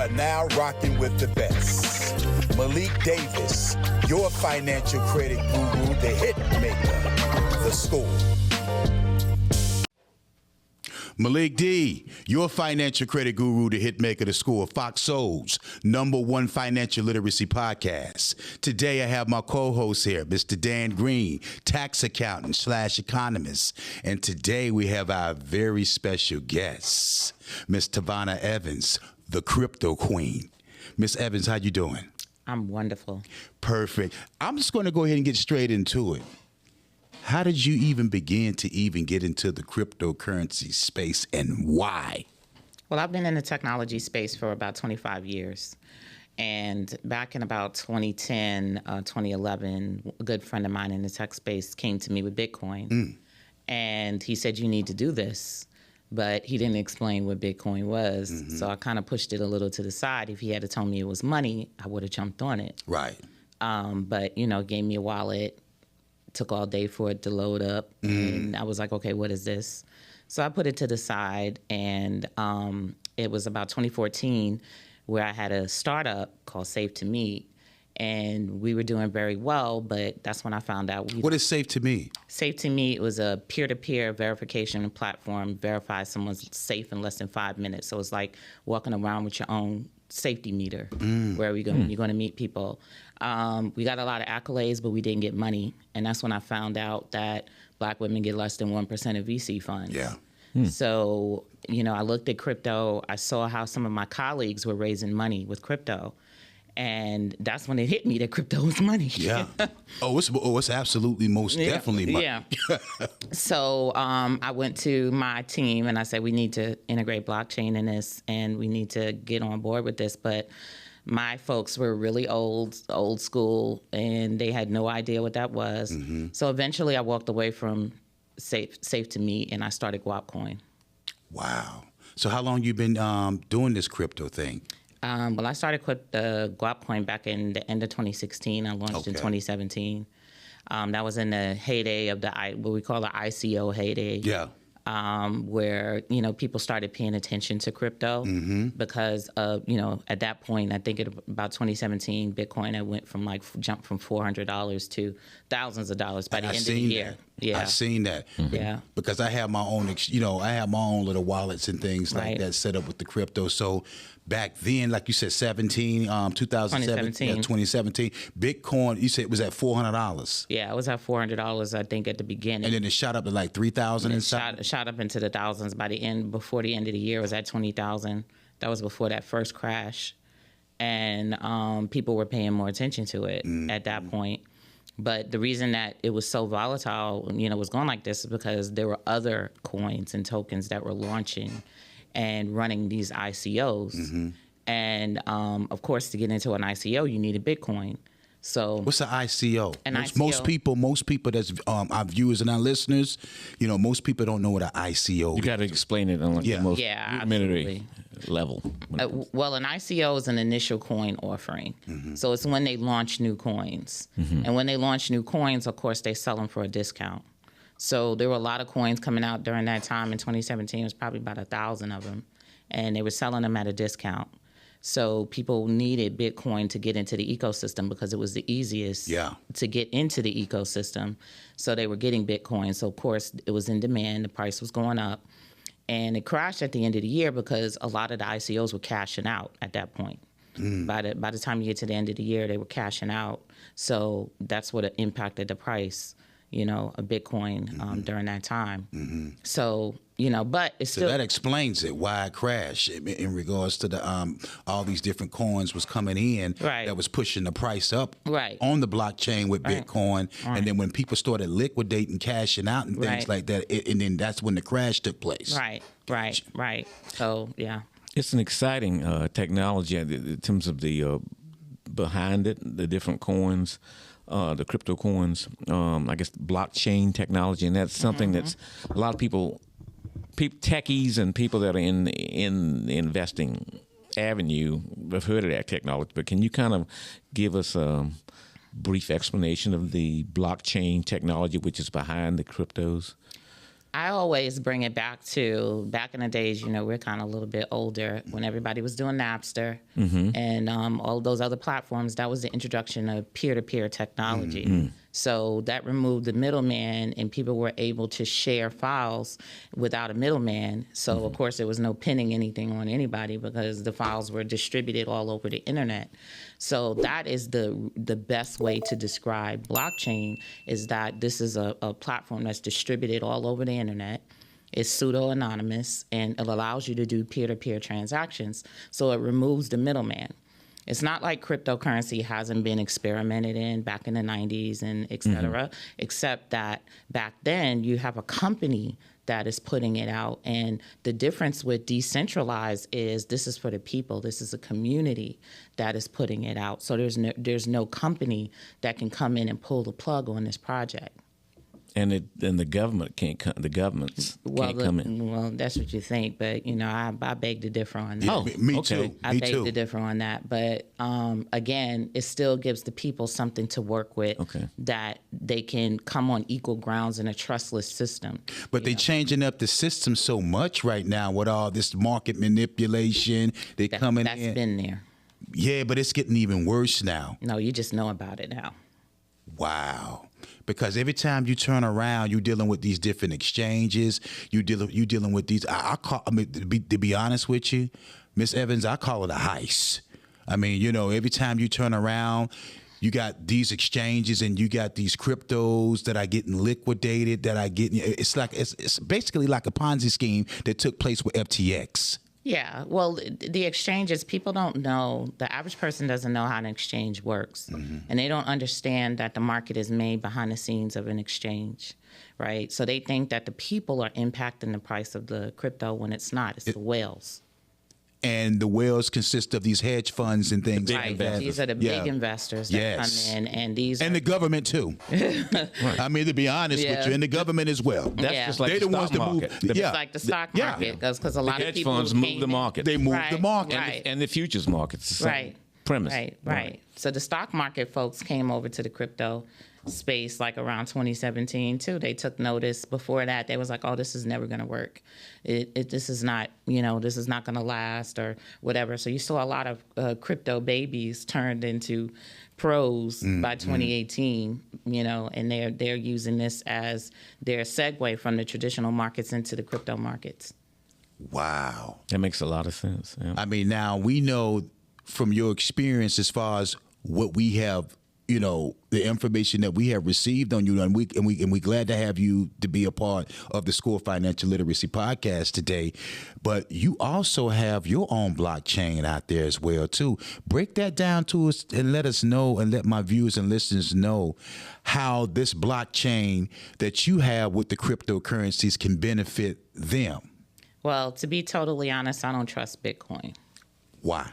are now rocking with the best. Malik Davis, your financial credit guru, the hit maker, the score. Malik D, your financial credit guru, the hit maker, the score, Fox Soul's #1 financial literacy podcast. Today I have my co-host here, Mr. Dan Green, tax accountant / economist. And today we have our very special guest, Miss Tavonia Evans, the crypto queen. Miss Evans, how you doing? I'm wonderful. Perfect. I'm just going to go ahead and get straight into it. How did you even begin to get into the cryptocurrency space, and why? Well, I've been in the technology space for about 25 years. And back in about 2010, 2011, a good friend of mine in the tech space came to me with Bitcoin. And he said, you need to do this. But he didn't explain what Bitcoin was. So I kind of pushed it a little to the side. If he had told me it was money, I would have jumped on it. Right. But, gave me a wallet. Took all day for it to load up, and I was like, okay, what is this? So I put it to the side, and it was about 2014 where I had a startup called Safe to Meet, and we were doing very well, but that's when I found out. What is Safe to Meet? Safe to Meet was a peer-to-peer verification platform, verifies someone's safe in less than 5 minutes. So it's like walking around with your own safety meter where you're going to meet people. We got a lot of accolades, but we didn't get money. And that's when I found out that Black women get less than 1% of VC funds. Yeah. So, I looked at crypto. I saw how some of my colleagues were raising money with crypto. And that's when it hit me that crypto was money. Yeah. It's absolutely most definitely money. Yeah. So I went to my team and I said, we need to integrate blockchain in this and we need to get on board with this. But my folks were really old school, and they had no idea what that was. So eventually I walked away from Safe to Meet and I started Guapcoin. Wow. So how long you been doing this crypto thing? Well, I started the Guapcoin back in the end of 2016. I launched in 2017. That was in the heyday of what we call the ICO heyday. Yeah. Where, people started paying attention to crypto because of, at that point, I think about 2017, Bitcoin had jumped from $400 to thousands of dollars by the end of the year. Yeah. I've seen that. Yeah. Because I have my own, I have my own little wallets and things like that set up with the crypto. So back then, like you said, 2017, Bitcoin, you said it was at $400. Yeah, it was at $400, I think, at the beginning. And then it shot up to like 3,000 and shot up into the thousands before the end of the year. It was at 20,000. That was before that first crash. And people were paying more attention to it at that point. But the reason that it was so volatile, was going like this is because there were other coins and tokens that were launching and running these ICOs. And of course, to get into an ICO, you needed Bitcoin. So what's an ICO? ICO? Most people that's our viewers and our listeners, most people don't know what an ICO is. You got to explain it on the most rudimentary level. Well, an ICO is an initial coin offering. So it's when they launch new coins. And when they launch new coins, of course, they sell them for a discount. So there were a lot of coins coming out during that time in 2017. It was probably about 1,000 of them. And they were selling them at a discount. So people needed Bitcoin to get into the ecosystem because it was the easiest to get into the ecosystem. So they were getting Bitcoin. So, of course, it was in demand. The price was going up. And it crashed at the end of the year because a lot of the ICOs were cashing out at that point. By the time you get to the end of the year, they were cashing out. So that's what impacted the price, of Bitcoin during that time. So, but it's still... So that explains it, why it crashed in regards to the all these different coins was coming in that was pushing the price up on the blockchain with Bitcoin. And then when people started liquidating, cashing out and things like that, and then that's when the crash took place. Right. So, yeah. It's an exciting technology in terms of the behind it, the different coins, the crypto coins, I guess blockchain technology, and that's something that's a lot of people, techies and people that are in the investing avenue have heard of that technology. But can you kind of give us a brief explanation of the blockchain technology which is behind the cryptos? I always bring it back in the days, we're kind of a little bit older when everybody was doing Napster and all those other platforms. That was the introduction of peer-to-peer technology. So that removed the middleman and people were able to share files without a middleman. So, of course, there was no pinning anything on anybody because the files were distributed all over the internet. So that is the best way to describe blockchain, is that this is a platform that's distributed all over the internet. It's pseudo-anonymous, and it allows you to do peer-to-peer transactions. So it removes the middleman. It's not like cryptocurrency hasn't been experimented in back in the 90s and et cetera, except that back then you have a company that is putting it out. And the difference with decentralized is this is for the people. This is a community that is putting it out. So there's no company that can come in and pull the plug on this project. And the government can't come. The governments can't come in. Well, that's what you think, but I beg to differ on that. Yeah, me too. I beg to differ on that, but again, it still gives the people something to work with that they can come on equal grounds in a trustless system. But they're changing up the system so much right now with all this market manipulation. That's been there. Yeah, but it's getting even worse now. No, you just know about it now. Wow. Because every time you turn around, you're dealing with these different exchanges. You dealing with these. To be honest with you, Miss Evans, I call it a heist. I mean, every time you turn around, you got these exchanges and you got these cryptos that are getting liquidated. It's basically like a Ponzi scheme that took place with FTX. Yeah, well, the exchanges, people don't know, the average person doesn't know how an exchange works. And they don't understand that the market is made behind the scenes of an exchange, right? So they think that the people are impacting the price of the crypto when it's not. It's the whales. And the whales consist of these hedge funds and things. Right, these are the big investors that come in, and the government too. I mean, to be honest with you, and the government as well. That's just like the stock market. It's like the stock market, because a lot of people hedge funds move the market. They move the market, and the futures markets. Right. Premise. Right. So the stock market folks came over to the crypto space like around 2017 too. They took notice. Before that, they was like, "Oh, this is never going to work. This is not, this is not going to last or whatever." So you saw a lot of crypto babies turned into pros by 2018. And they're using this as their segue from the traditional markets into the crypto markets. Wow, that makes a lot of sense. Yeah. I mean, now we know from your experience as far as what we have. The information that we have received on you, and we glad to have you to be a part of the School of Financial Literacy podcast today. But you also have your own blockchain out there as well too. Break that down to us and let us know, and let my viewers and listeners know how this blockchain that you have with the cryptocurrencies can benefit them. Well, to be totally honest, I don't trust Bitcoin. Why?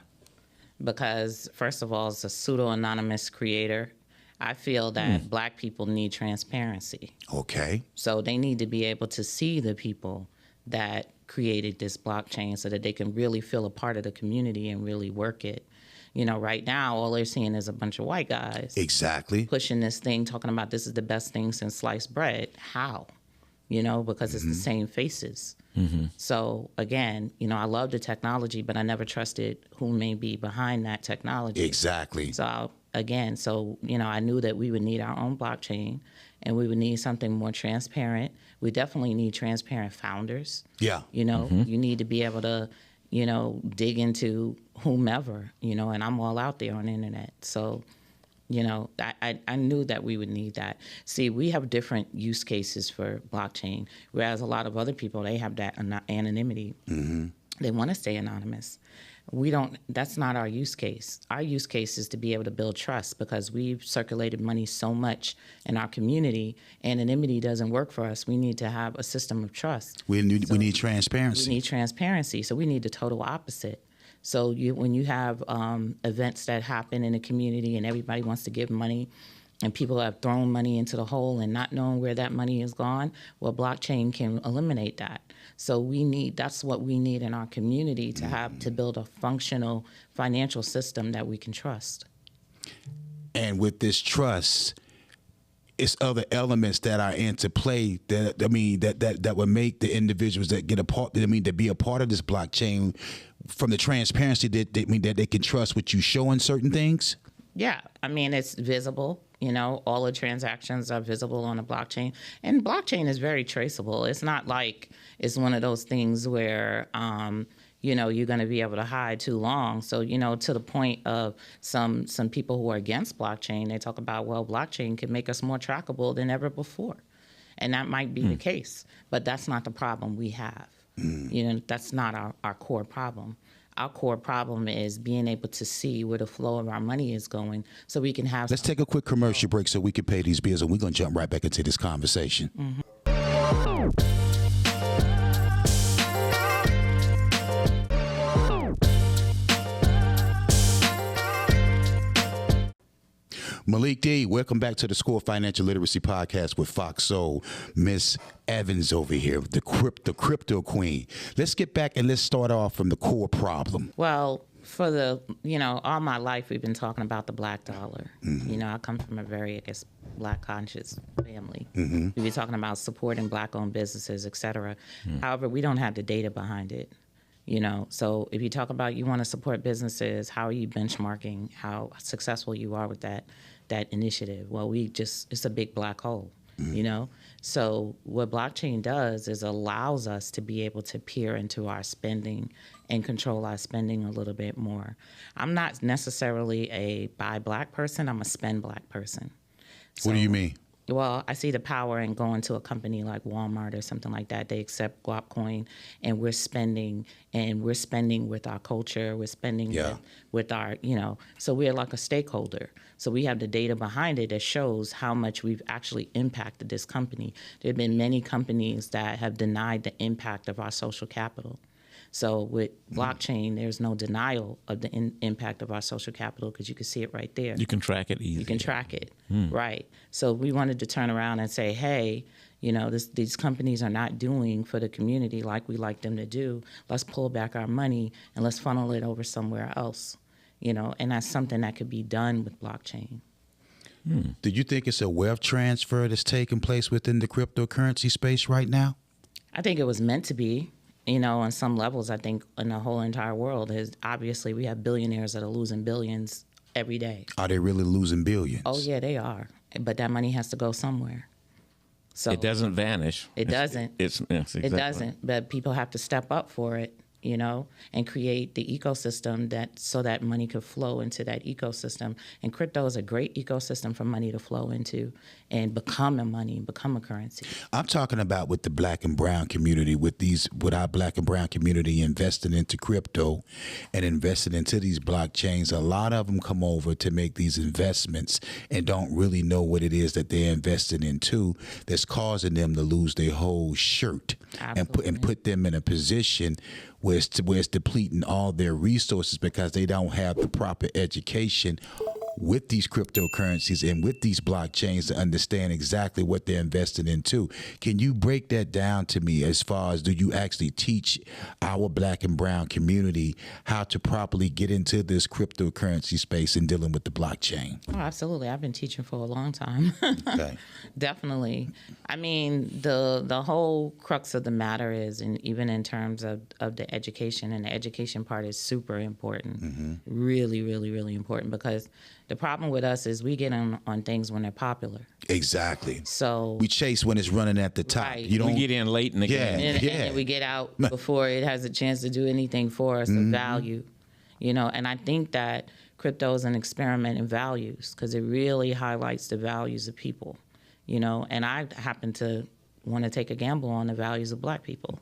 Because, first of all, it's a pseudo-anonymous creator. I feel that Black people need transparency. Okay. So they need to be able to see the people that created this blockchain so that they can really feel a part of the community and really work it. Right now, all they're seeing is a bunch of white guys. Exactly. Pushing this thing, talking about this is the best thing since sliced bread. How? Because it's the same faces. So again, I love the technology, but I never trusted who may be behind that technology. Exactly. So I knew that we would need our own blockchain, and we would need something more transparent. We definitely need transparent founders. Yeah. You need to be able to, dig into whomever, and I'm all out there on the internet. So, I knew that we would need that. See, we have different use cases for blockchain, whereas a lot of other people, they have that anonymity. They want to stay anonymous. We don't, that's not our use case. Our use case is to be able to build trust, because we've circulated money so much in our community. Anonymity doesn't work for us. We need to have a system of trust. We need transparency. We need transparency. So we need the total opposite. So when you have events that happen in the community and everybody wants to give money, and people have thrown money into the hole and not knowing where that money is gone, well, blockchain can eliminate that. So that's what we need in our community to build a functional financial system that we can trust. And with this trust, it's other elements that are into play that, I mean, that would make the individuals that get a part, I mean, that be a part of this blockchain from the transparency that they can trust what you showing certain things? Yeah, I mean, it's visible. You know, all the transactions are visible on the blockchain. And blockchain is very traceable. It's not like it's one of those things where, you know, you're going to be able to hide too long. So, you know, to the point of some people who are against blockchain, they talk about, well, blockchain can make us more trackable than ever before. And that might be the case. But that's not the problem we have. You know, that's not our core problem. Our core problem is being able to see where the flow of our money is going so we can have... Let's take a quick commercial break so we can pay these bills, and we're going to jump right back into this conversation. Malik D, welcome back to the School Financial Literacy Podcast with Fox Soul. Miss Evans over here, the crypto queen. Let's get back and let's start off from the core problem. Well, for the, you know, all my life we've been talking about the black dollar. You know, I come from a very, I guess, black conscious family. We've been talking about supporting black-owned businesses, et cetera. However, we don't have the data behind it. You know, so if you talk about you want to support businesses, how are you benchmarking how successful you are with that initiative? Well, it's a big black hole, you know? So what blockchain does is allows us to be able to peer into our spending and control our spending a little bit more. I'm not necessarily a buy black person, I'm a spend black person. What do you mean? Well, I see the power in going to a company like Walmart or something like that. They accept Guapcoin, and we're spending with our culture. We're spending with our, you know, so we're like a stakeholder. So we have the data behind it that shows how much we've actually impacted this company. There have been many companies that have denied the impact of our social capital. So with blockchain, there's no denial of the impact of our social capital because you can see it right there. You can track it easily. You can track it, right. So we wanted to turn around and say, hey, you know, these companies are not doing for the community like we like them to do. Let's pull back our money and let's funnel it over somewhere else, you know, and that's something that could be done with blockchain. Do you think it's a wealth transfer that's taking place within the cryptocurrency space right now? I think it was meant to be. You know, on some levels, I think in the whole entire world, is obviously we have billionaires that are losing billions every day. Are they really losing billions? Oh, yeah, they are. But that money has to go somewhere. So it doesn't vanish. It doesn't. Exactly. It doesn't. But people have to step up for it, you know, and create the ecosystem so that money could flow into that ecosystem. And crypto is a great ecosystem for money to flow into and become a currency. I'm talking about with the black and brown community, with our black and brown community investing into crypto and investing into these blockchains. A lot of them come over to make these investments and don't really know what it is that they're investing into that's causing them to lose their whole shirt and put them in a position where it's depleting all their resources because they don't have the proper education with these cryptocurrencies and with these blockchains to understand exactly what they're investing into. Can you break that down to me as far as do you actually teach our black and brown community how to properly get into this cryptocurrency space and dealing with the blockchain? Oh, absolutely. I've been teaching for a long time. Okay. Definitely. I mean, the whole crux of the matter is, and even in terms of the education, and the education part is super important. Really, really, really important because the problem with us is we get on things when they're popular. Exactly. So we chase when it's running at the top. Right. You don't We get in late in the game. and then we get out before it has a chance to do anything for us of value, you know. And I think that crypto is an experiment in values because it really highlights the values of people, you know. And I happen to want to take a gamble on the values of black people.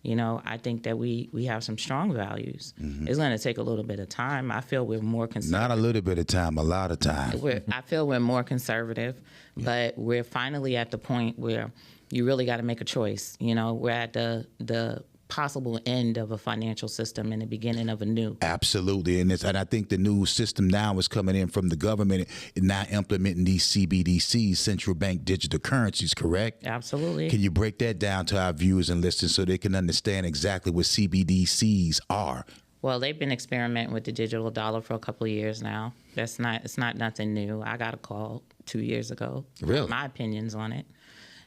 You know, I think that we have some strong values. It's going to take a little bit of time. I feel we're more conservative. Not a little bit of time, a lot of time. I feel we're more conservative, but we're finally at the point where you really got to make a choice. You know, we're at the possible end of a financial system and the beginning of a new. Absolutely. And I think the new system now is coming in from the government and now implementing these CBDCs, central bank digital currencies, correct? Absolutely. Can you break that down to our viewers and listeners so they can understand exactly what CBDCs are? Well, they've been experimenting with the digital dollar for a couple of years now. It's not nothing new. I got a call 2 years ago. Really? My opinions on it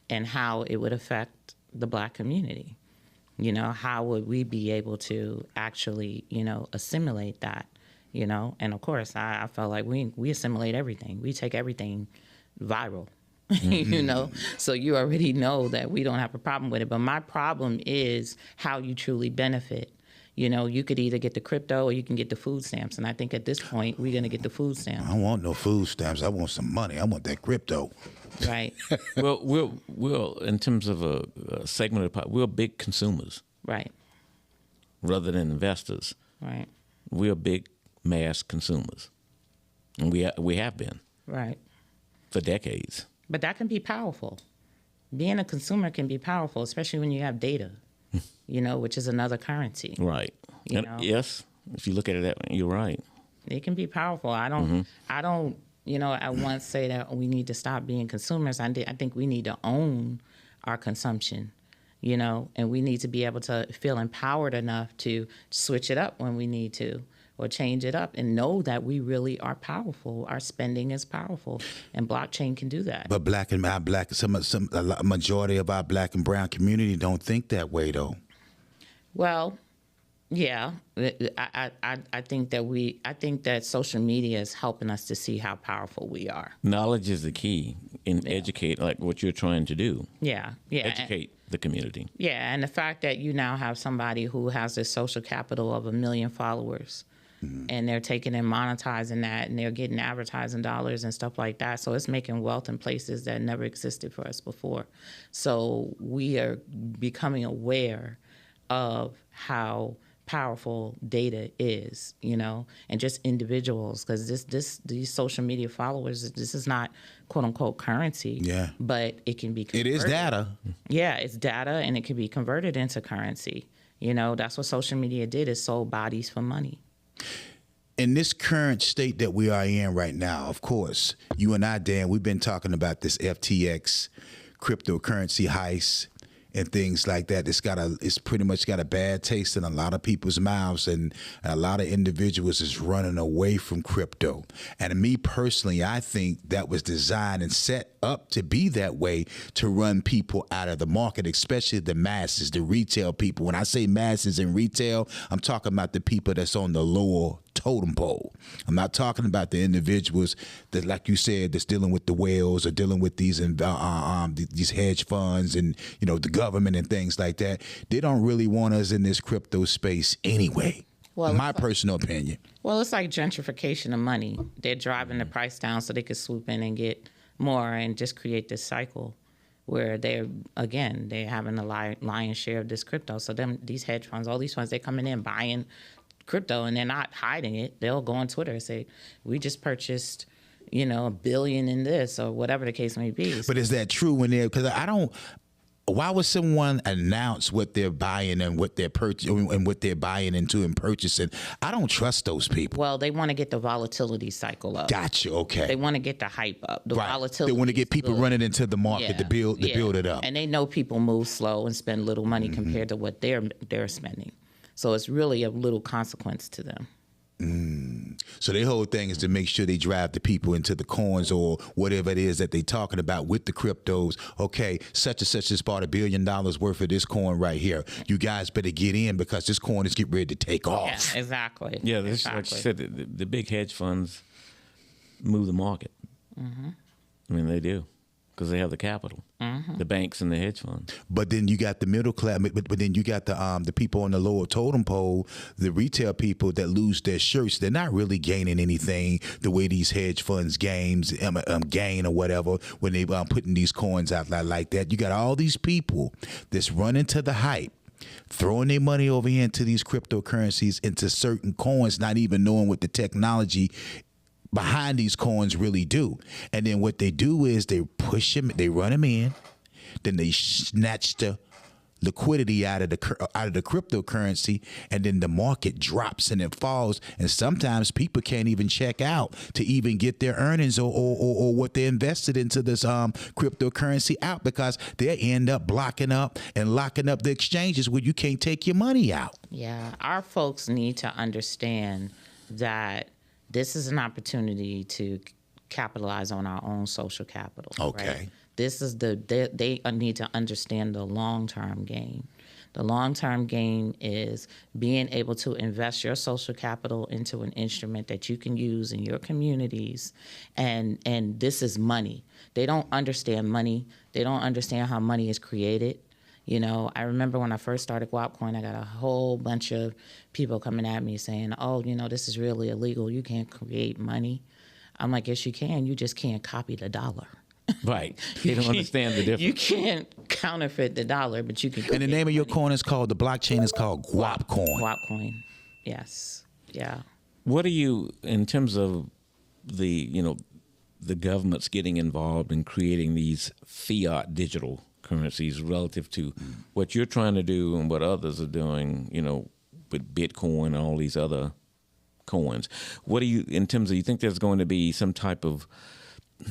and how it would affect the Black community. You know, how would we be able to actually, you know, assimilate that, you know? And of course, I felt like we assimilate everything. We take everything viral, you know? So you already know that we don't have a problem with it. But my problem is how you truly benefit. You know, you could either get the crypto or you can get the food stamps. And I think at this point, we're going to get the food stamps. I don't want no food stamps. I want some money. I want that crypto. Right. Well, we're in terms of a segment of the we're big consumers Right. rather than investors. Right. We're big mass consumers, and we have been Right. for decades. But that can be powerful. Being a consumer can be powerful, especially when you have data, you know, which is another currency. Right. You And know? yes, if you look at it that way, you're right. It can be powerful. I don't, you know, I once say that we need to stop being consumers. I think we need to own our consumption, you know, and we need to be able to feel empowered enough to switch it up when we need to or change it up and know that we really are powerful. Our spending is powerful, and blockchain can do that. But a majority of our Black and brown community don't think that way, though. Well, yeah, I think that social media is helping us to see how powerful we are. Knowledge is the key in educate, like what you're trying to do. Yeah. Educate the community. Yeah, and the fact that you now have somebody who has this social capital of 1 million followers, and they're taking and monetizing that, and they're getting advertising dollars and stuff like that. So it's making wealth in places that never existed for us before. So we are becoming aware of how powerful data is, you know, and just individuals, because these social media followers, this is not quote unquote currency. Yeah. But it can be converted. It is data. Yeah, it's data, and it can be converted into currency. You know, that's what social media did, is sold bodies for money. In this current state that we are in right now, of course, you and I, Dan, we've been talking about this FTX cryptocurrency heist and things like that. It's pretty much got a bad taste in a lot of people's mouths, and a lot of individuals is running away from crypto. And me personally, I think that was designed and set up to be that way, to run people out of the market, especially the masses, the retail people. When I say masses and retail, I'm talking about the people that's on the lower totem pole. I'm not talking about the individuals that, like you said, that's dealing with the whales or dealing with these hedge funds and, you know, the government and things like that. They don't really want us in this crypto space anyway. Well, my personal opinion. Well, it's like gentrification of money. They're driving the price down so they could swoop in and get more and just create this cycle where they're having a lion's share of this crypto. So these hedge funds, all these funds, they're coming in buying crypto, and they're not hiding it. They'll go on Twitter and say, we just purchased, you know, $1 billion in this, or whatever the case may be. But is that true when they're, because why would someone announce what they're buying and what they're purchasing and what they're buying into and purchasing? I don't trust those people. Well, they want to get the volatility cycle up. Gotcha. Okay. They want to get the hype up. The volatility. They want to get people running into the market to build it up. And they know people move slow and spend little money compared to what they're spending. So it's really of little consequence to them. So their whole thing is to make sure they drive the people into the coins or whatever it is that they're talking about with the cryptos. Okay, such and such has bought $1 billion worth of this coin right here. You guys better get in because this coin is getting ready to take off. Yeah, exactly. Yeah, like you said, the big hedge funds move the market. I mean, they do, because they have the capital, the banks and the hedge funds. But then you got the middle class, but then you got the people on the lower totem pole, the retail people that lose their shirts. They're not really gaining anything the way these hedge funds gain or whatever when they putting these coins out like that. You got all these people that's running to the hype, throwing their money over here into these cryptocurrencies, into certain coins, not even knowing what the technology behind these coins really do. And then what they do is they push them, they run them in, then they snatch the liquidity out of the cryptocurrency, and then the market drops and it falls, and sometimes people can't even check out to even get their earnings or what they invested into this cryptocurrency out, because they end up blocking up and locking up the exchanges where you can't take your money out. Yeah, our folks need to understand that this is an opportunity to capitalize on our own social capital. Okay. Right? This is they need to understand the long-term game. The long-term game is being able to invest your social capital into an instrument that you can use in your communities, and this is money. They don't understand money. They don't understand how money is created. You know, I remember when I first started Guapcoin, I got a whole bunch of people coming at me saying, oh, you know, this is really illegal. You can't create money. I'm like, yes, you can. You just can't copy the dollar. Right. They don't understand the difference. You can't counterfeit the dollar, but you can. And the name of your coin is called, the blockchain is called Guapcoin. Guapcoin. Yes. Yeah. What are you, in terms of the government's getting involved in creating these fiat digital currencies relative to what you're trying to do and what others are doing, with Bitcoin and all these other coins? What do you, in terms of, you think there's going to be some type of,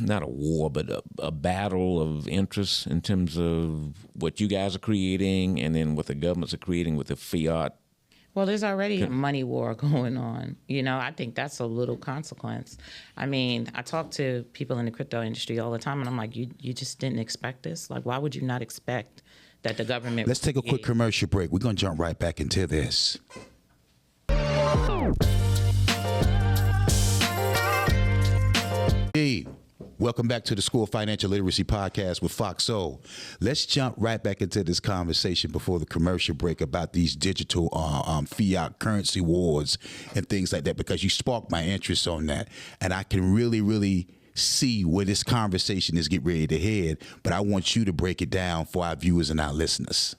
not a war, but a battle of interests in terms of what you guys are creating and then what the governments are creating with the fiat? Well, there's already a money war going on. I think that's a little consequence. I mean, I talk to people in the crypto industry all the time, and I'm like, you just didn't expect this? Like, why would you not expect that the government... Let's take a quick commercial break. We're going to jump right back into this. Hey. Welcome back to the School of Financial Literacy podcast with Foxo. Let's jump right back into this conversation before the commercial break about these digital fiat currency wars and things like that, because you sparked my interest on that. And I can really, really see where this conversation is getting ready to head. But I want you to break it down for our viewers and our listeners.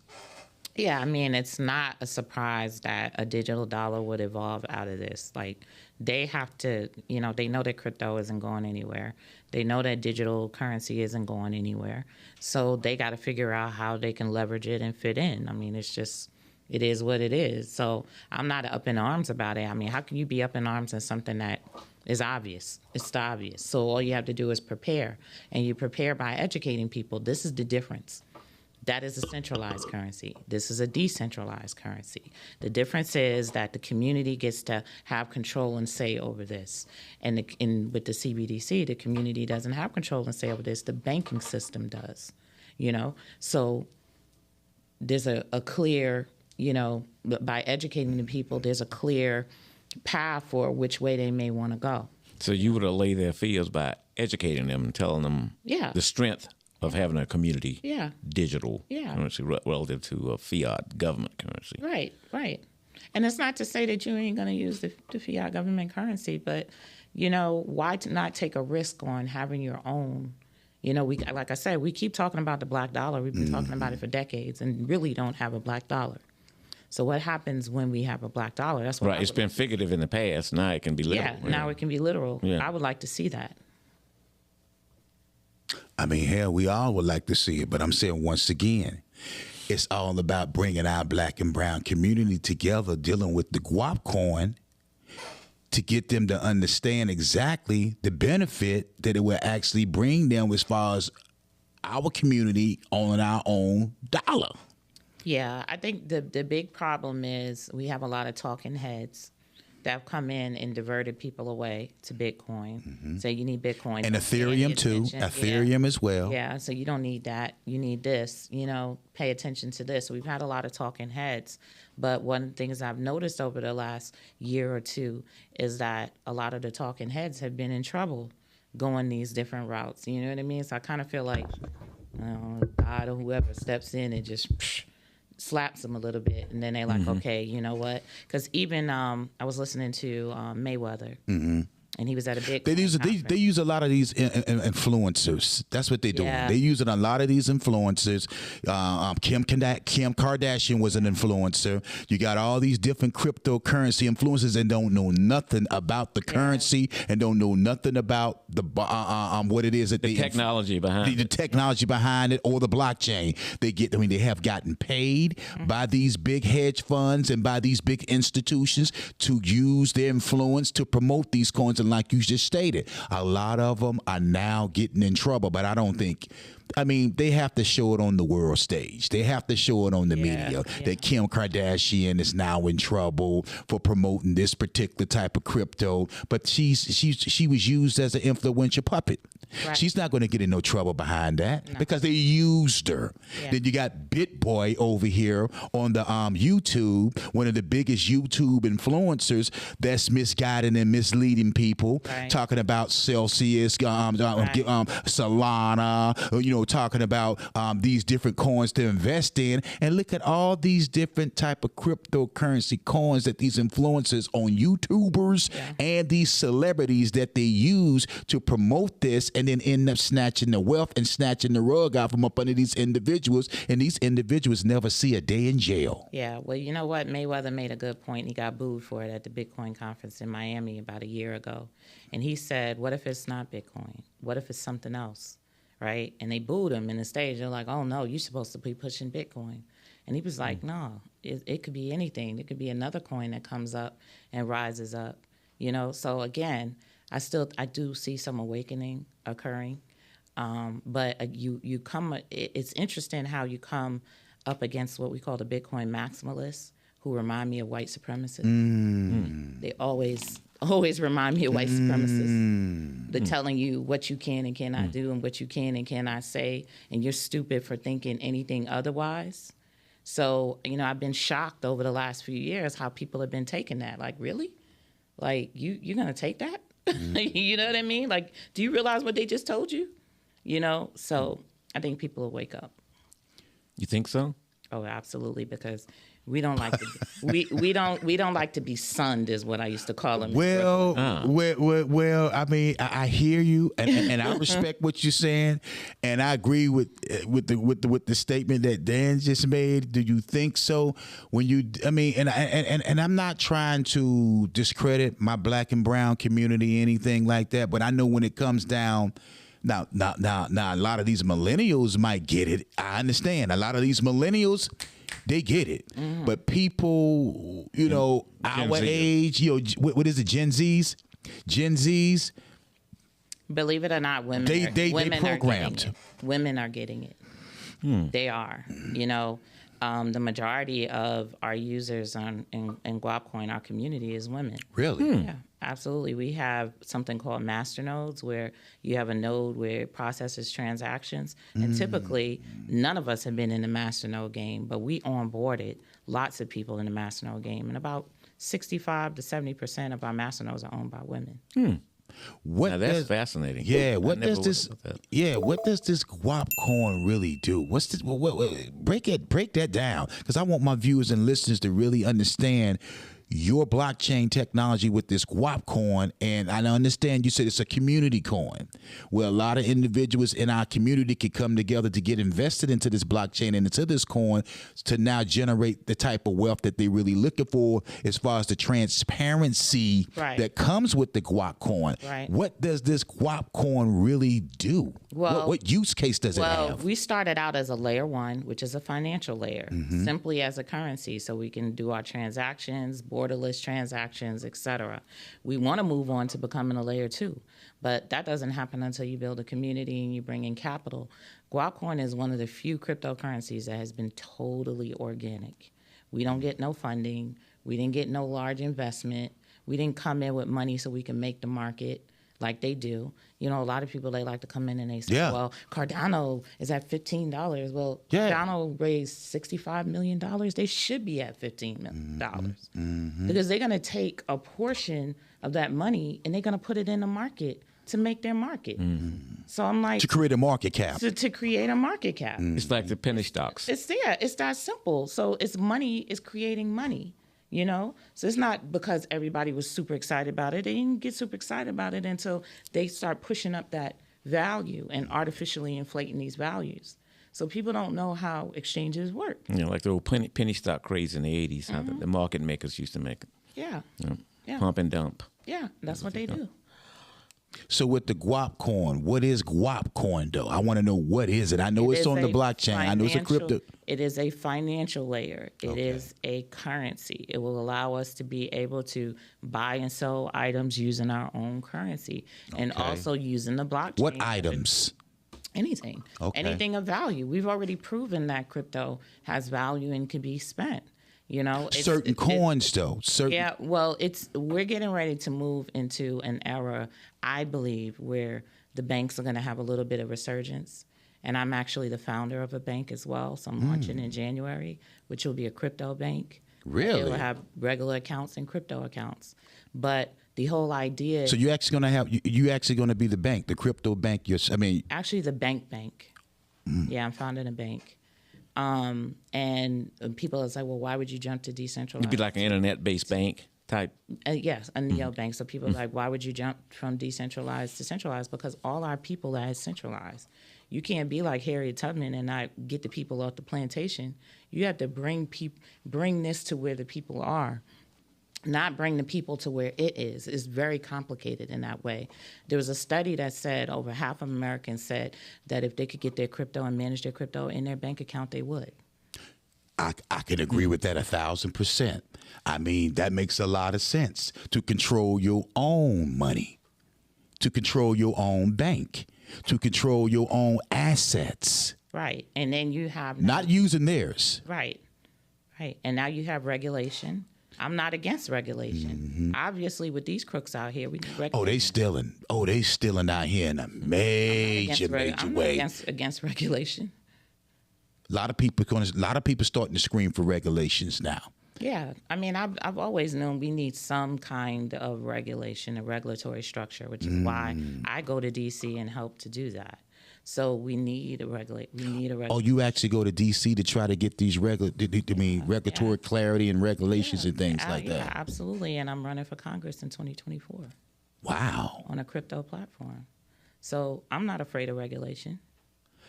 Yeah, I mean, it's not a surprise that a digital dollar would evolve out of this. Like, they have to, they know that crypto isn't going anywhere. They know that digital currency isn't going anywhere. So they got to figure out how they can leverage it and fit in. I mean, it is what it is. So I'm not up in arms about it. I mean, how can you be up in arms on something that is obvious? It's obvious. So all you have to do is prepare. And you prepare by educating people. This is the difference. That is a centralized currency. This is a decentralized currency. The difference is that the community gets to have control and say over this. And with the CBDC, the community doesn't have control and say over this. The banking system does, So there's a clear, by educating the people, there's a clear path for which way they may want to go. So you would allay their fears by educating them and telling them the strength of having a community digital currency relative to a fiat government currency. Right. And it's not to say that you ain't going to use the fiat government currency, but, why not take a risk on having your own? Like I said, we keep talking about the black dollar. We've been talking about it for decades and really don't have a black dollar. So what happens when we have a black dollar? That's what It's been figurative in the past. Now it can be literal. Yeah, now it can be literal. Yeah. I would like to see that. I mean, hell, we all would like to see it, but I'm saying once again, it's all about bringing our black and brown community together, dealing with the Guapcoin, to get them to understand exactly the benefit that it will actually bring them as far as our community owning our own dollar. Yeah, I think the big problem is we have a lot of talking heads that have come in and diverted people away to Bitcoin. Mm-hmm. So you need Bitcoin. And Ethereum too. Ethereum as well. Yeah, so you don't need that. You need this, pay attention to this. We've had a lot of talking heads. But one of the things I've noticed over the last year or two is that a lot of the talking heads have been in trouble going these different routes. You know what I mean? So I kind of feel like God or whoever steps in and just slaps them a little bit, and then they're like, okay, you know what? Because even I was listening to Mayweather, and he was at a big. They use a lot of these influencers. That's what they're doing. Yeah. They're using a lot of these influencers. Kim Kardashian was an influencer. You got all these different cryptocurrency influencers that don't know nothing about the currency and don't know nothing about the what it is that the technology behind the technology behind it or the blockchain. They have gotten paid by these big hedge funds and by these big institutions to use their influence to promote these coins. And like you just stated, a lot of them are now getting in trouble, but I don't think, I mean, they have to show it on the world stage. They have to show it on the media that Kim Kardashian is now in trouble for promoting this particular type of crypto, but she was used as an influential puppet. Right. She's not going to get in no trouble behind that because they used her. Yeah. Then you got BitBoy over here on the YouTube, one of the biggest YouTube influencers that's misguiding and misleading people, talking about Celsius, Solana, you know, talking about these different coins to invest in. And look at all these different type of cryptocurrency coins that these influencers on YouTubers and these celebrities that they use to promote this, and then end up snatching the wealth and snatching the rug out from up under these individuals, and these individuals never see a day in jail. Yeah, well, you know what? Mayweather made a good point. He got booed for it at the Bitcoin conference in Miami about a year ago. And he said, what if it's not Bitcoin? What if it's something else, right? And they booed him in the stage. They're like, oh, no, you're supposed to be pushing Bitcoin. And he was like, no, it could be anything. It could be another coin that comes up and rises up, you know? So, again, I do see some awakening occurring, but it's interesting how you come up against what we call the Bitcoin maximalists, who remind me of white supremacists. They always remind me of white supremacists. They're telling you what you can and cannot do and what you can and cannot say, and you're stupid for thinking anything otherwise. So, you know, I've been shocked over the last few years how people have been taking that. Like, really? Like, you're going to take that? You know what I mean? Like, do you realize what they just told you? You know, so I think people will wake up. You think so? Oh, absolutely, because we don't like to we don't like to be sunned, is what I used to call them. Well, I mean, I hear you, and I respect what you're saying, and I agree with the statement that Dan just made. Do you think so? When you, I mean, and I'm not trying to discredit my black and brown community, anything like that, but I know when it comes down. Now, a lot of these millennials might get it. I understand. A lot of these millennials, they get it. But people, you know, our age, you know, what is it, Gen Zs? Gen Zs. Believe it or not, women they programmed. Women are getting it. They are. You know, the majority of our users in Guapcoin, our community, is women. Really? Yeah. Absolutely. We have something called master nodes, where you have a node where it processes transactions. And typically, none of us have been in the master node game, but we onboarded lots of people in the master node game. And about 65 to 70% of our master nodes are owned by women. Now that's fascinating. Yeah. What does this Guapcoin really do? What's this? Break that down, because I want my viewers and listeners to really understand your blockchain technology with this Guapcoin. And I understand you said it's a community coin where a lot of individuals in our community can come together to get invested into this blockchain and into this coin to now generate the type of wealth that they're really looking for, as far as the transparency that comes with the Guapcoin. Right. What does this Guapcoin really do? Well, what use case does it have? Well, we started out as a layer 1, which is a financial layer, simply as a currency, so we can do our transactions, borderless transactions, etc. We want to move on to becoming a layer 2, but that doesn't happen until you build a community and you bring in capital. Guapcoin is one of the few cryptocurrencies that has been totally organic. We don't get no funding. We didn't get no large investment. We didn't come in with money so we can make the market like they do. You know, a lot of people, they like to come in and they say, well, Cardano is at $15. Well, Cardano raised $65 million. They should be at $15 million because they're going to take a portion of that money and they're going to put it in the market to make their market. So I'm like... To create a market cap. To create a market cap. It's like the penny stocks. It's that simple. So it's money is creating money. You know, so it's not because everybody was super excited about it. They didn't get super excited about it until they start pushing up that value and artificially inflating these values. So people don't know how exchanges work. You know, like the old penny stock craze in the 80s, how the market makers used to make it. Yeah. You know, pump and dump. Yeah, that's what they do. So with the Guapcoin, what is Guapcoin though? I want to know what is it. I know it's on the blockchain. I know it's a crypto. It is a financial layer. It is a currency. It will allow us to be able to buy and sell items using our own currency and also using the blockchain. What items? Anything. Okay. Anything of value. We've already proven that crypto has value and can be spent. You know, certain coins though. Yeah, well, we're getting ready to move into an era, I believe, where the banks are going to have a little bit of resurgence. And I'm actually the founder of a bank as well, so I'm launching in January, which will be a crypto bank. Really? It will have regular accounts and crypto accounts. But the whole idea. So you actually going to have you actually going to be the bank, the crypto bank. Actually, the bank. Yeah, I'm founding a bank. And people are like, well, why would you jump to decentralized? You'd be like an internet-based bank type. Yes, a neobank. So people are like, why would you jump from decentralized to centralized? Because all our people are centralized. You can't be like Harriet Tubman and not get the people off the plantation. You have to bring this to where the people are. Not bring the people to where it is. It's very complicated in that way. There was a study that said over half of Americans said that if they could get their crypto and manage their crypto in their bank account, they would. I can agree with that 1,000%. I mean, that makes a lot of sense to control your own money, to control your own bank, to control your own assets. Right. And then you have... Not using theirs. Right. And now you have regulation. I'm not against regulation. Obviously, with these crooks out here, we need regulation. They stealing out here in a major way. I'm against regulation. A lot of people starting to scream for regulations now. Yeah, I mean, I've always known we need some kind of regulation, a regulatory structure, which is why I go to DC and help to do that. So we need a regulation. Oh, you actually go to DC to try to get these regulatory clarity and regulations and things like that. Yeah, absolutely. And I'm running for Congress in 2024. Wow. On a crypto platform. So I'm not afraid of regulation,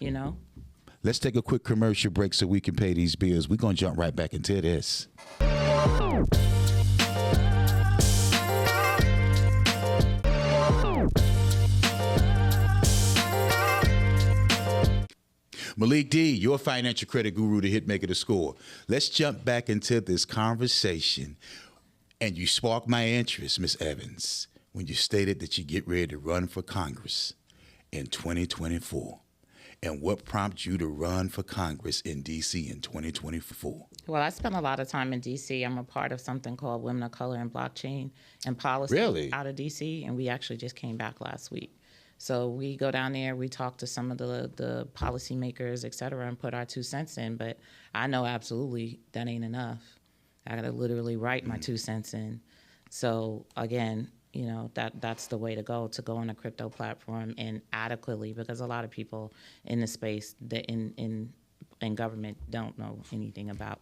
you know? Let's take a quick commercial break so we can pay these bills. We're going to jump right back into this. Malik D, your financial credit guru, the hit maker, the score. Let's jump back into this conversation. And you sparked my interest, Ms. Evans, when you stated that you get ready to run for Congress in 2024. And what prompted you to run for Congress in D.C. in 2024? Well, I spent a lot of time in D.C. I'm a part of something called Women of Color in Blockchain and Policy out of D.C., and we actually just came back last week. So we go down there, we talk to some of the policymakers, et cetera, and put our 2 cents in. But I know absolutely that ain't enough. I got to literally write my 2 cents in. So, again, you know, that's the way to go on a crypto platform and adequately, because a lot of people in the space that in government don't know anything about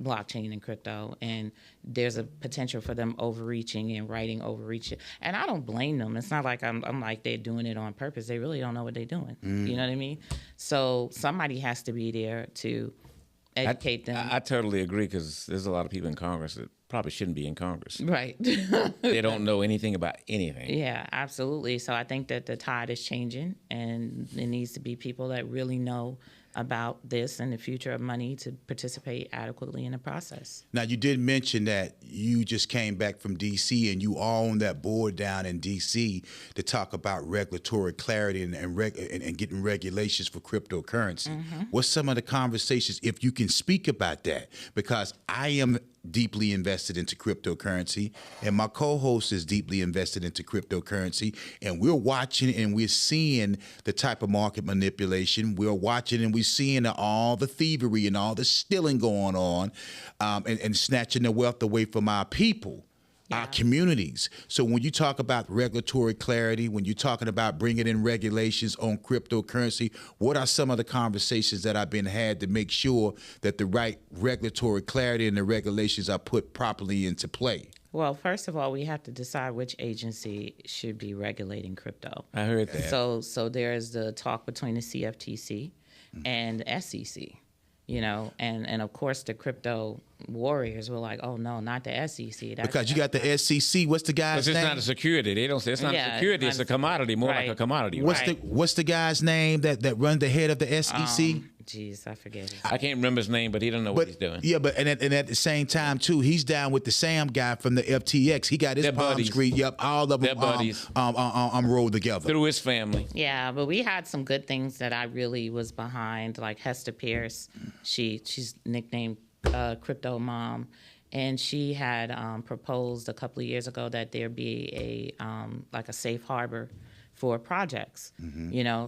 blockchain and crypto, and there's a potential for them overreaching and writing overreaching. And I don't blame them. It's not like I'm like they're doing it on purpose. They really don't know what they're doing. You know what I mean? So somebody has to be there to educate them. I totally agree, because there's a lot of people in Congress that probably shouldn't be in Congress. Right. They don't know anything about anything. Yeah, absolutely. So I think that the tide is changing, and there needs to be people that really know about this and the future of money to participate adequately in the process. Now, you did mention that you just came back from D.C. and you are on that board down in D.C. to talk about regulatory clarity and getting regulations for cryptocurrency. What's some of the conversations, if you can speak about that? Because I am deeply invested into cryptocurrency, and my co-host is deeply invested into cryptocurrency, and we're watching and we're seeing the type of market manipulation. We're watching and we're seeing all the thievery and all the stealing going on, and snatching the wealth away from our people. Our communities. So when you talk about regulatory clarity, when you're talking about bringing in regulations on cryptocurrency, what are some of the conversations that have been had to make sure that the right regulatory clarity and the regulations are put properly into play? Well, first of all, we have to decide which agency should be regulating crypto. I heard that. So there is the talk between the CFTC and the SEC. and of course the crypto warriors were like, oh no, not the SEC. Because you got the SEC. What's the guy's Because name? it's not a security. They don't say it's not a security. It's a commodity, more like a commodity. What's the guy's name that runs the head of the SEC? Jeez, I forget his I can't remember his name, but he don't know what he's doing. Yeah, but and at the same time too, he's down with the Sam guy from the FTX. He got his palms greased. Yep, all of them. They're buddies. Rolled together Through his family. Yeah, but we had some good things that I really was behind, like Hester Pierce. She's nicknamed Crypto Mom, and she had proposed a couple of years ago that there be a safe harbor for projects.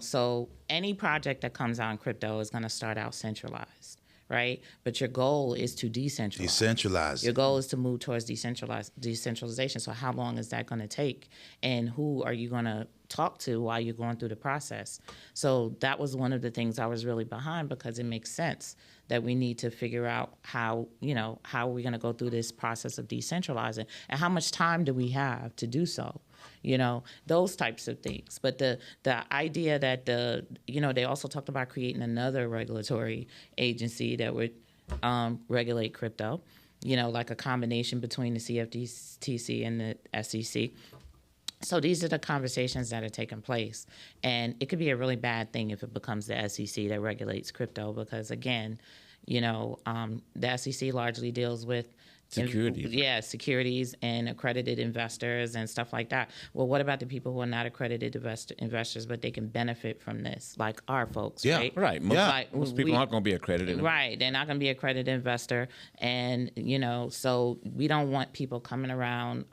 So any project that comes out in crypto is going to start out centralized, right? But your goal is to decentralize. Your goal is to move towards decentralization. So how long is that going to take? And who are you going to talk to while you're going through the process? So that was one of the things I was really behind, because it makes sense that we need to figure out how are we going to go through this process of decentralizing, and how much time do we have to do so? Those types of things. But the idea that they also talked about creating another regulatory agency that would regulate crypto, like a combination between the CFTC and the SEC. So these are the conversations that are taking place. And it could be a really bad thing if it becomes the SEC that regulates crypto, because, again, the SEC largely deals with securities and accredited investors and stuff like that. Well, what about the people who are not accredited investors, but they can benefit from this, like our folks, right? Right. Most people aren't going to be accredited. Right. They're not going to be accredited investor. And, so we don't want people coming around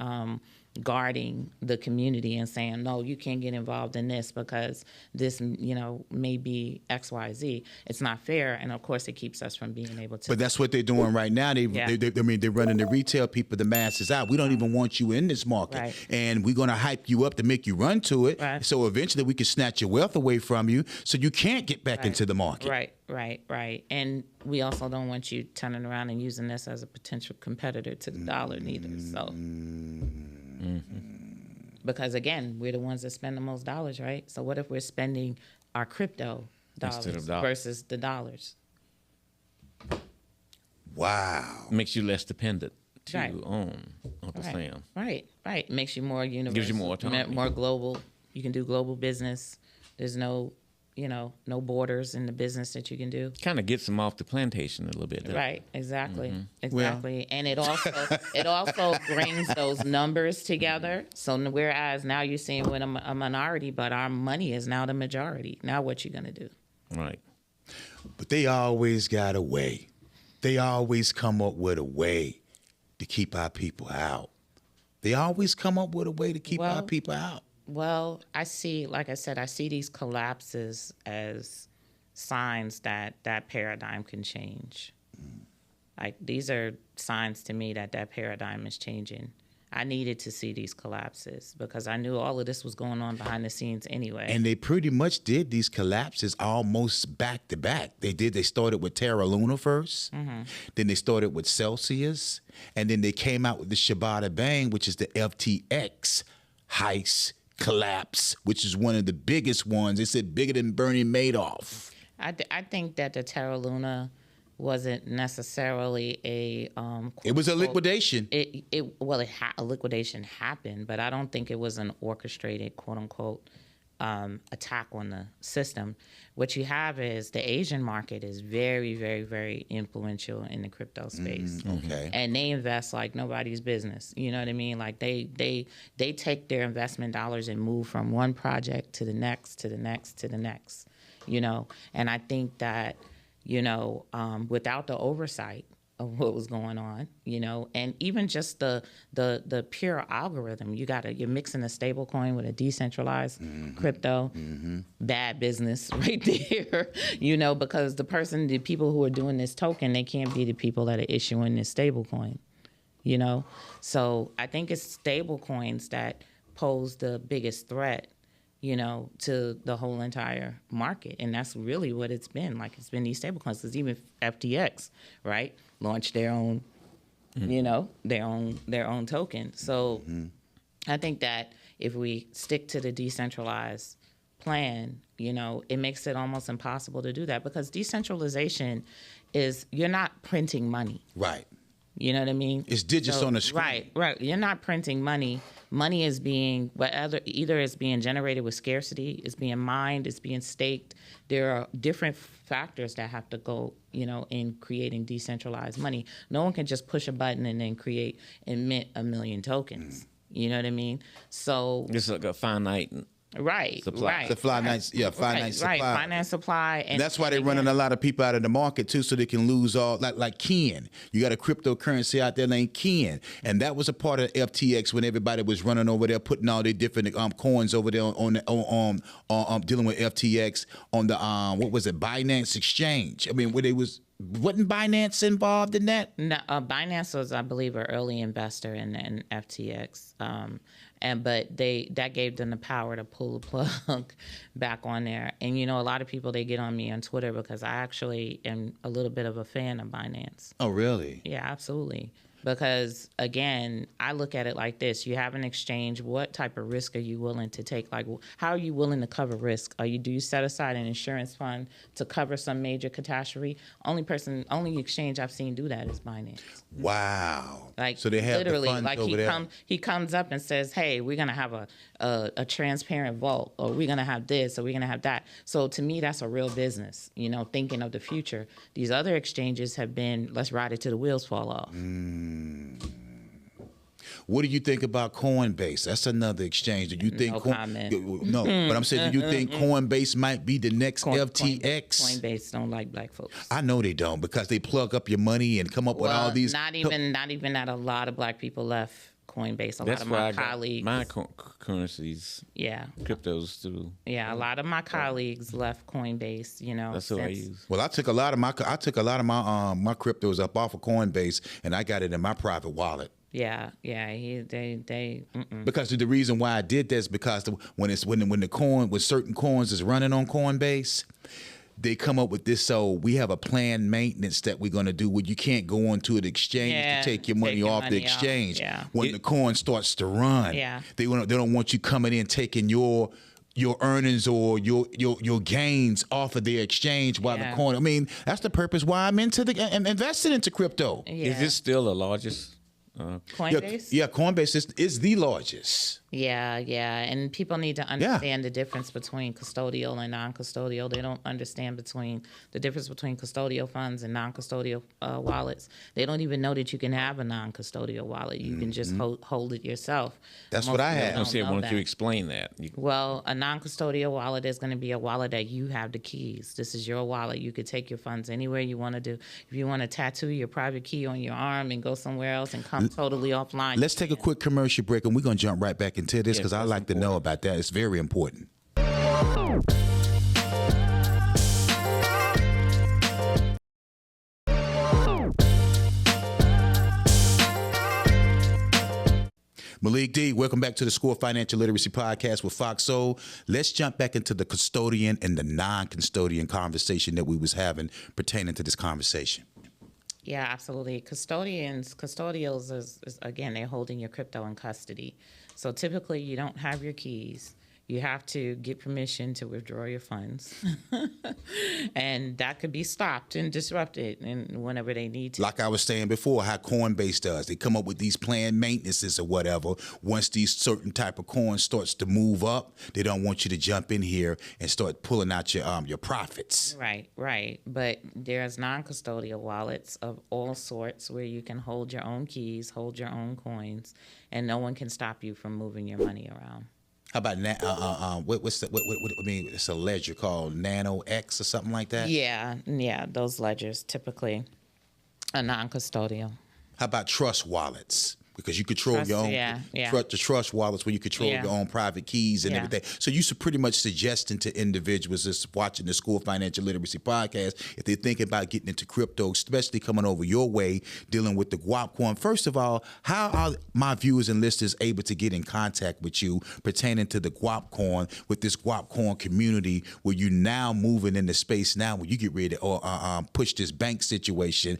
guarding the community and saying, no, you can't get involved in this because this, may be X, Y, Z. It's not fair. And of course it keeps us from being able to. But that's what they're doing right now. They're running the retail people, the masses out. We don't even want you in this market. Right. And we're going to hype you up to make you run to it. Right. So eventually we can snatch your wealth away from you so you can't get back into the market. Right. And we also don't want you turning around and using this as a potential competitor to the dollar neither. So. Because, again, we're the ones that spend the most dollars, right? So what if we're spending our crypto dollars versus the dollars? Wow. Makes you less dependent to own Uncle Sam. Right. Makes you more universal. Gives you more autonomy. More global. You can do global business. There's no borders in the business that you can do. Kind of gets them off the plantation a little bit. Right, exactly. And it also brings those numbers together. So whereas now you're seeing we're a minority, but our money is now the majority. Now what you going to do? Right. But they always got a way. They always come up with a way to keep our people out. They always come up with a way to keep our people out. Well, I see these collapses as signs that paradigm can change. Like, these are signs to me that paradigm is changing. I needed to see these collapses because I knew all of this was going on behind the scenes anyway. And they pretty much did these collapses almost back to back. They started with Terra Luna first, then they started with Celsius, and then they came out with the Shibata Bang, which is the FTX heist collapse, which is one of the biggest ones. They said bigger than Bernie Madoff. I think that the Terra Luna wasn't necessarily a it was a liquidation. A liquidation happened, but I don't think it was an orchestrated, quote unquote, attack on the system. What you have is the Asian market is very, very, very influential in the crypto space. Okay. And they invest like nobody's business. You know what I mean? Like they take their investment dollars and move from one project to the next, to the next, to the next. And I think that, without the oversight of what was going on, and even just the pure algorithm, you're mixing a stable coin with a decentralized crypto, bad business right there, because the people who are doing this token, they can't be the people that are issuing this stable coin, So I think it's stable coins that pose the biggest threat to the whole entire market. And that's really what it's been. Like, it's been these stablecoins, because even FTX, right, launched their own, their own token. So I think that if we stick to the decentralized plan, it makes it almost impossible to do that, because decentralization is you're not printing money. Right. You know what I mean? It's digits on the screen. Right. You're not printing money. Money is being either it's being generated with scarcity, it's being mined, it's being staked. There are different factors that have to go, in creating decentralized money. No one can just push a button and then mint 1 million tokens. You know what I mean? So it's like a finite. Right, supply. right. The finite supply. Right, finance supply. And that's why they're running a lot of people out of the market too, so they can lose all, like Ken. You got a cryptocurrency out there named Ken, and that was a part of FTX when everybody was running over there, putting all their different coins over there on dealing with FTX on the what was it, Binance Exchange? I mean, where they wasn't Binance involved in that? No, Binance was, I believe, an early investor in FTX. But that gave them the power to pull the plug back on there. And a lot of people, they get on me on Twitter because I actually am a little bit of a fan of Binance. Oh, really? Yeah, absolutely. Because again, I look at it like this: you have an exchange. What type of risk are you willing to take? Like, how are you willing to cover risk? Do you set aside an insurance fund to cover some major catastrophe? Only exchange I've seen do that is Binance. Wow. Like, so they have literally, the funds like over there. He comes up and says, "Hey, we're gonna have a transparent vault, or we're gonna have this, or we're gonna have that." So to me, that's a real business. Thinking of the future. These other exchanges have been, let's ride it till the wheels fall off. What do you think about Coinbase? That's another exchange. Do you think comment. No, but I'm saying, do you think Coinbase might be the next FTX? Coinbase don't like black folks. I know they don't, because they plug up your money and come up with all these. Not even that a lot of black people left Coinbase. A lot of my colleagues. My currencies. Yeah. Cryptos too. Yeah, a lot of my colleagues left Coinbase. That's what I use. Well, I took a lot of my my cryptos up off of Coinbase, and I got it in my private wallet. Yeah. They. Because the reason why I did that is because when certain coins is running on Coinbase, they come up with this. So we have a planned maintenance that we're going to do where you can't go onto an exchange to take your money off the exchange. Yeah. When the coin starts to run, they don't want you coming in taking your earnings or your gains off of their exchange while the coin. I mean, that's the purpose why I'm invested into crypto. Yeah. Is this still the largest? Coinbase? Yeah, Coinbase is the largest. Yeah, and people need to understand the difference between custodial and non-custodial. They don't understand the difference between custodial funds and non-custodial wallets. They don't even know that you can have a non-custodial wallet. You can just hold it yourself. That's what I have. Why don't you explain that? Well, a non-custodial wallet is going to be a wallet that you have the keys. This is your wallet. You could take your funds anywhere you want to do. If you want to tattoo your private key on your arm and go somewhere else and come totally offline. Let's take a quick commercial break, and we're going to jump right back into this because I like to know about that. It's very important. Malik D, welcome back to the School of Financial Literacy podcast with Fox Soul. Let's jump back into the custodian and the non-custodian conversation that we was having pertaining to this conversation. Yeah, absolutely. Custodials is again, they're holding your crypto in custody. So typically you don't have your keys. You have to get permission to withdraw your funds. And that could be stopped and disrupted whenever they need to. Like I was saying before, how Coinbase does. They come up with these planned maintenances or whatever. Once these certain type of coins starts to move up, they don't want you to jump in here and start pulling out your profits. Right. But there's non-custodial wallets of all sorts where you can hold your own keys, hold your own coins, and no one can stop you from moving your money around. How about it's a ledger called Nano X or something like that? Yeah, those ledgers typically are non-custodial. How about trust wallets? Because you control your own the trust wallets where you control your own private keys and everything. So you should pretty much suggesting to individuals that's watching the School of Financial Literacy podcast, if they're thinking about getting into crypto, especially coming over your way, dealing with the Guapcoin. First of all, how are my viewers and listeners able to get in contact with you pertaining to the Guapcoin, with this Guapcoin community where you now moving into space now when you get ready to push this bank situation?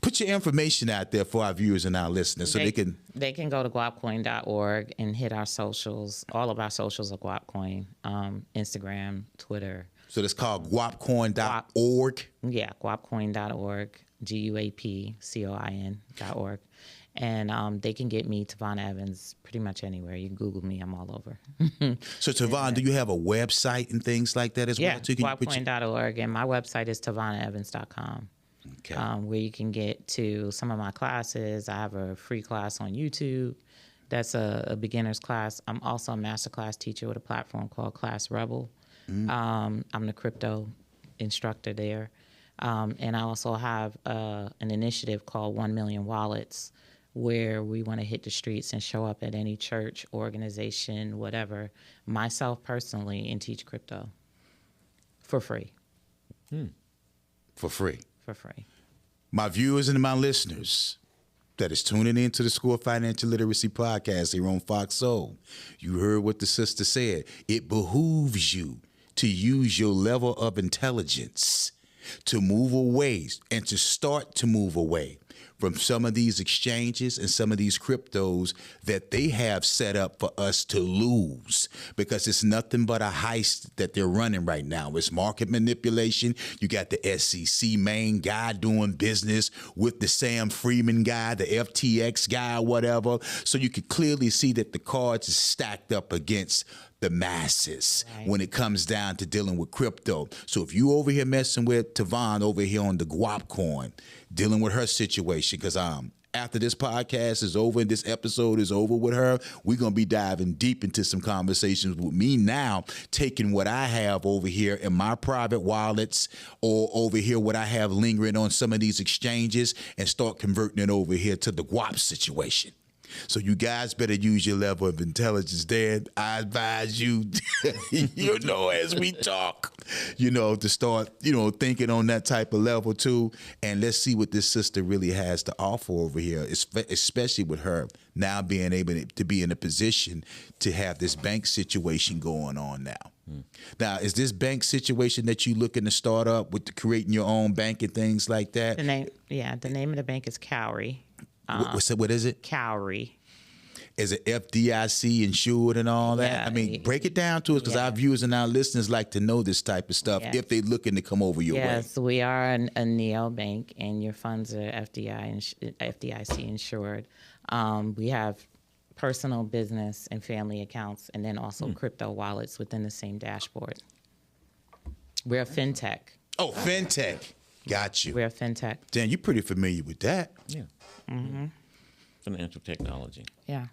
Put your information out there for our viewers and our listeners so they can go to guapcoin.org and hit our socials. All of our socials are Guapcoin, Instagram, Twitter, So that's called guapcoin.org. Yeah, guapcoin.org, guapcoin.org. And they can get me, Tavonia Evans, pretty much anywhere. You can Google me, I'm all over. So, Tavon, do you have a website and things like that as Yeah, well? Too? guapcoin.org. And my website is tavoniaevans.com. Okay. Where you can get to some of my classes. I have a free class on YouTube. That's a beginner's class. I'm also a masterclass teacher with a platform called Class Rebel. I'm the crypto instructor there. And I also have an initiative called 1 Million Wallets, where we want to hit the streets and show up at any church, organization, whatever, myself personally, and teach crypto for free. For free. For free. My viewers and my listeners that is tuning into the School of Financial Literacy podcast here on Fox Soul, you heard what the sister said. It behooves you to use your level of intelligence to move away and to start to move away from some of these exchanges and some of these cryptos that they have set up for us to lose, because it's nothing but a heist that they're running right now. It's market manipulation. You got the SEC main guy doing business with the Sam Freeman guy, the FTX guy, whatever. So you can clearly see that the cards is stacked up against the masses when it comes down to dealing with crypto. So if you over here messing with Tavon over here on the Guapcoin, dealing with her situation, because after this podcast is over and this episode is over with her, we're going to be diving deep into some conversations with me now, taking what I have over here in my private wallets or over here what I have lingering on some of these exchanges and start converting it over here to the Guap situation. So you guys better use your level of intelligence, Dad. I advise you, as we talk, to start, thinking on that type of level too. And let's see what this sister really has to offer over here, especially with her now being able to be in a position to have this bank situation going on now. Now, is this bank situation that you looking to start up with creating your own bank and things like that? The name of the bank is Cowrie. What is it? Cowrie. Is it FDIC insured and all that? Yeah. I mean, break it down to us, because our viewers and our listeners like to know this type of stuff if they're looking to come over your way. Yes, we are a neo bank, and your funds are FDIC insured. We have personal, business, and family accounts, and then also crypto wallets within the same dashboard. We're a fintech. Oh, fintech. Got you. We're a fintech. Dan, you're pretty familiar with that. Yeah. Mm-hmm. Financial technology. Yeah.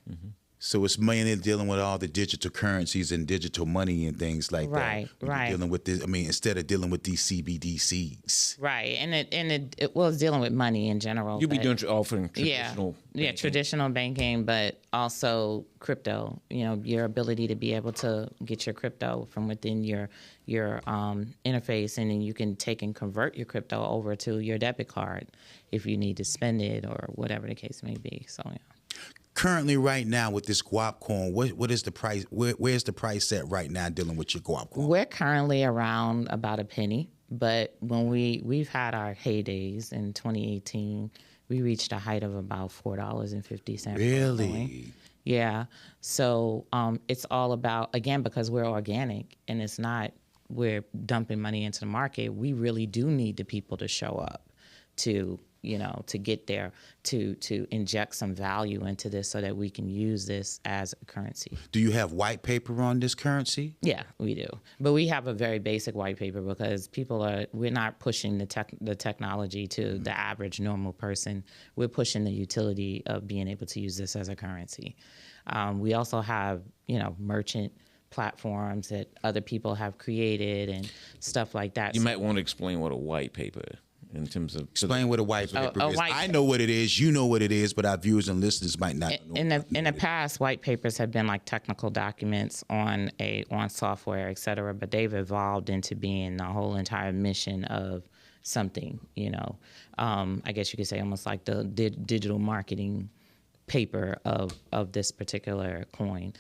Mm-hmm. So it's mainly dealing with all the digital currencies and digital money and things like that. Right. Dealing with this, instead of dealing with these CBDCs. Right, and it was dealing with money in general. You'll be offering traditional banking. Traditional banking, but also crypto. Your ability to be able to get your crypto from within your interface, and then you can take and convert your crypto over to your debit card if you need to spend it or whatever the case may be. So yeah. Currently, right now with this Guapcoin, what is the price? Where's the price at right now dealing with your Guapcoin? We're currently around about a penny, but when we've had our heydays in 2018, we reached a height of about $4.50. Really? Yeah. So it's all about, again, because we're organic and it's not we're dumping money into the market. We really do need the people to show up to get there, to inject some value into this so that we can use this as a currency. Do you have white paper on this currency? Yeah, we do. But we have a very basic white paper because we're not pushing the technology to the average normal person. We're pushing the utility of being able to use this as a currency. We also have, merchant platforms that other people have created and stuff like that. You might want to explain what a white paper is. In terms of explain what a white paper is. I know what it is. You know what it is, but our viewers and listeners might not know. In the past, white papers have been like technical documents on software, et cetera, but they've evolved into being a whole entire mission of something. I guess you could say almost like the digital marketing paper of this particular coin.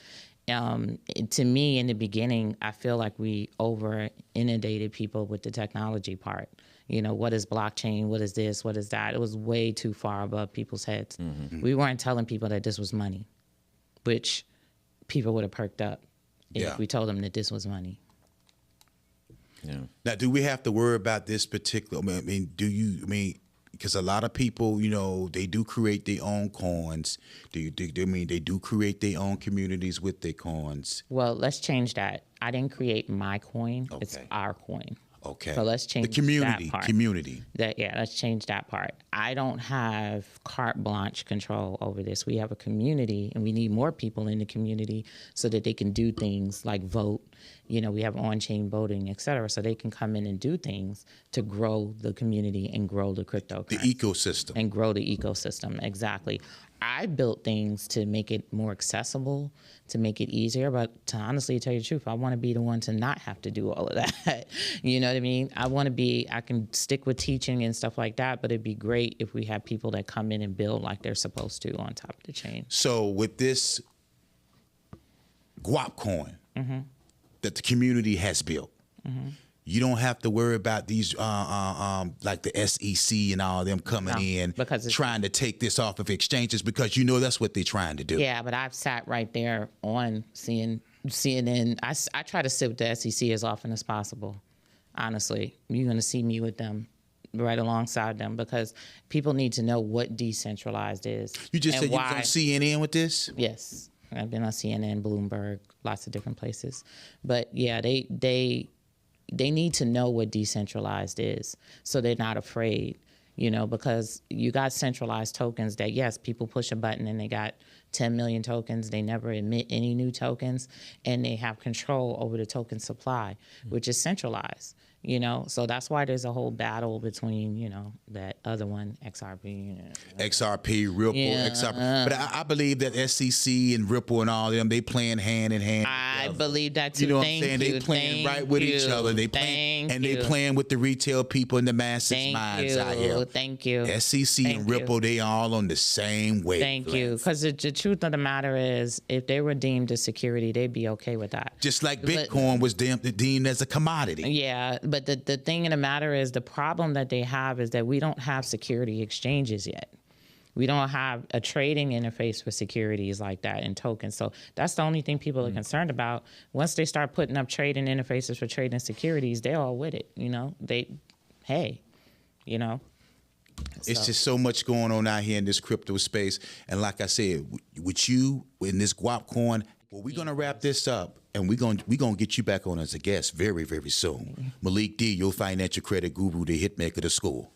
To me, in the beginning, I feel like we over inundated people with the technology part. What is blockchain? What is this? What is that? It was way too far above people's heads. Mm-hmm. We weren't telling people that this was money, which people would have perked up if we told them that this was money. Yeah. Now, do we have to worry about this particular? I mean, because a lot of people, they do create their own coins. They do create their own communities with their coins? Well, let's change that. I didn't create my coin. Okay. It's our coin. Okay. So let's change the community. that part. Community. Let's change that part. I don't have carte blanche control over this. We have a community, and we need more people in the community so that they can do things like vote. We have on-chain voting, et cetera, so they can come in and do things to grow the community and grow the cryptocurrency. The ecosystem. And grow the ecosystem, exactly. I built things to make it more accessible, to make it easier, but to honestly tell you the truth, I want to be the one to not have to do all of that. You know what I mean? I can stick with teaching and stuff like that, but it'd be great if we have people that come in and build like they're supposed to on top of the chain. So with this Guapcoin that the community has built, you don't have to worry about these, like the SEC and all them coming in because trying to take this off of exchanges, because that's what they're trying to do. Yeah, but I've sat right there on CNN. I try to sit with the SEC as often as possible. Honestly, you're going to see me with them right alongside them, because people need to know what decentralized is. You just and said you was on CNN with this? Yes, I've been on CNN, Bloomberg, lots of different places. But yeah, they need to know what decentralized is, so they're not afraid, because you got centralized tokens that, yes, people push a button and they got 10 million tokens. They never emit any new tokens, and they have control over the token supply, which is centralized. So that's why there's a whole battle between, that other one, XRP. XRP, Ripple, XRP. But I believe that SEC and Ripple and all of them, they playing hand in hand. I believe that too. You know what I'm saying? They playing right with each other. They playing, and they playing with the retail people and the masses' minds out here. Thank you. SEC and Ripple, they all on the same wave. Thank you. Because the truth of the matter is, if they were deemed a security, they'd be okay with that. Just like Bitcoin was deemed as a commodity. Yeah, but the thing in the matter is, the problem that they have is that we don't have security exchanges yet. We don't have a trading interface for securities like that and tokens. So that's the only thing people are concerned about. Once they start putting up trading interfaces for trading securities, they're all with it. It's just so much going on out here in this crypto space. And like I said, with you in this Guapcoin, we're going to wrap this up, and we're going to get you back on as a guest very, very soon. Malik D, your financial credit guru, the hitmaker, the school.